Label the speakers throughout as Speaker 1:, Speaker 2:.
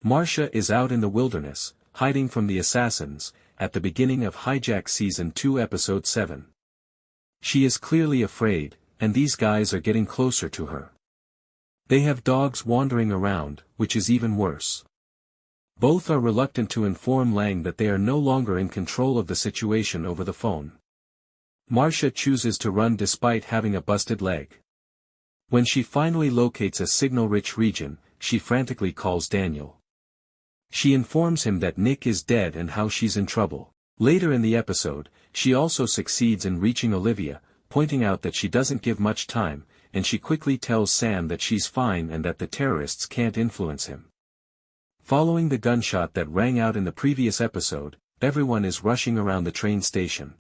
Speaker 1: Marsha is out in the wilderness, hiding from the assassins, at the beginning of Hijack Season 2 Episode 7. She is clearly afraid, and these guys are getting closer to her. They have dogs wandering around, which is even worse. Both are reluctant to inform Lang that they are no longer in control of the situation over the phone. Marsha chooses to run despite having a busted leg. When she finally locates a signal-rich region, she frantically calls Daniel. She informs him that Nick is dead and how she's in trouble. Later in the episode, she also succeeds in reaching Olivia, pointing out that she doesn't give much time, and she quickly tells Sam that she's fine and that the terrorists can't influence him. Following the gunshot that rang out in the previous episode, everyone is rushing around the train station.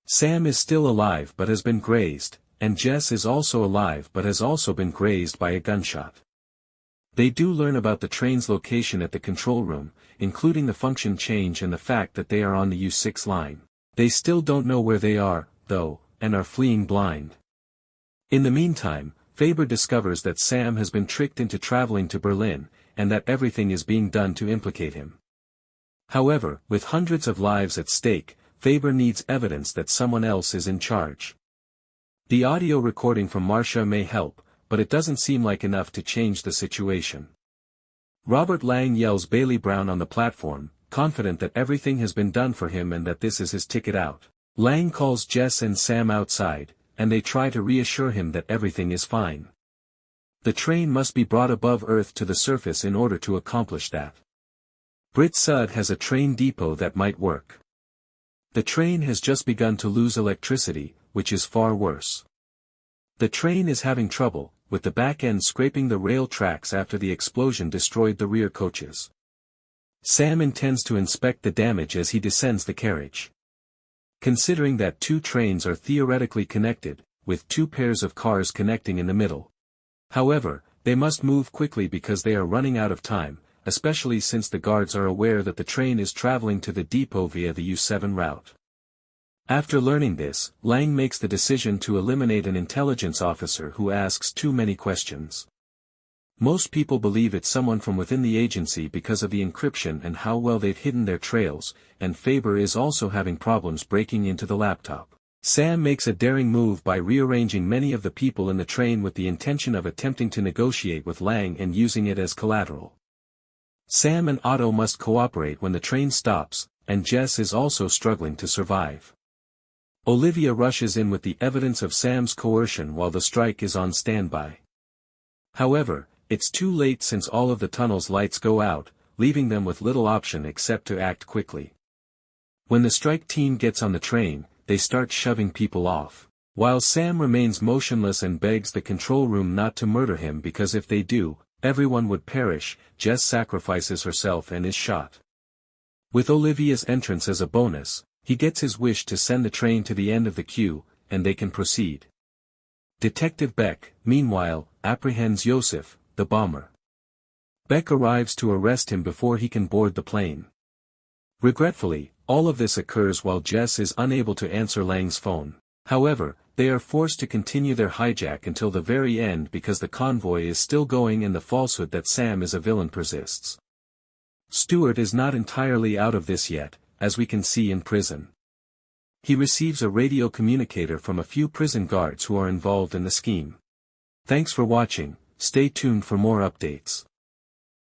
Speaker 1: Sam is still alive but has been grazed, and Jess is also alive but has also been grazed by a gunshot. They do learn about the train's location at the control room, including the function change and the fact that they are on the U6 line. They still don't know where they are, though, and are fleeing blind. In the meantime, Faber discovers that Sam has been tricked into traveling to Berlin, and that everything is being done to implicate him. However, with hundreds of lives at stake, Faber needs evidence that someone else is in charge. The audio recording from Marsha may help, but it doesn't seem like enough to change the situation. Robert Lang yells Bailey Brown on the platform, confident that everything has been done for him and that this is his ticket out. Lang calls Jess and Sam outside, and they try to reassure him that everything is fine. The train must be brought above Earth to the surface in order to accomplish that. Britt Sud has a train depot that might work. The train has just begun to lose electricity, which is far worse. The train is having trouble, with the back end scraping the rail tracks after the explosion destroyed the rear coaches. Sam intends to inspect the damage as he descends the carriage. Considering that two trains are theoretically connected, with two pairs of cars connecting in the middle. However, they must move quickly because they are running out of time, especially since the guards are aware that the train is traveling to the depot via the U7 route. After learning this, Lang makes the decision to eliminate an intelligence officer who asks too many questions. Most people believe it's someone from within the agency because of the encryption and how well they've hidden their trails, and Faber is also having problems breaking into the laptop. Sam makes a daring move by rearranging many of the people in the train with the intention of attempting to negotiate with Lang and using it as collateral. Sam and Otto must cooperate when the train stops, and Jess is also struggling to survive. Olivia rushes in with the evidence of Sam's coercion while the strike is on standby. However, it's too late since all of the tunnel's lights go out, leaving them with little option except to act quickly. When the strike team gets on the train, they start shoving people off. While Sam remains motionless and begs the control room not to murder him because if they do, everyone would perish, Jess sacrifices herself and is shot. With Olivia's entrance as a bonus, he gets his wish to send the train to the end of the queue, and they can proceed. Detective Beck, meanwhile, apprehends Yosef, the bomber. Beck arrives to arrest him before he can board the plane. Regretfully, all of this occurs while Jess is unable to answer Lang's phone. However, they are forced to continue their hijack until the very end because the convoy is still going and the falsehood that Sam is a villain persists. Stewart is not entirely out of this yet, as we can see in prison. He receives a radio communicator from a few prison guards who are involved in the scheme. Thanks for watching, stay tuned for more updates.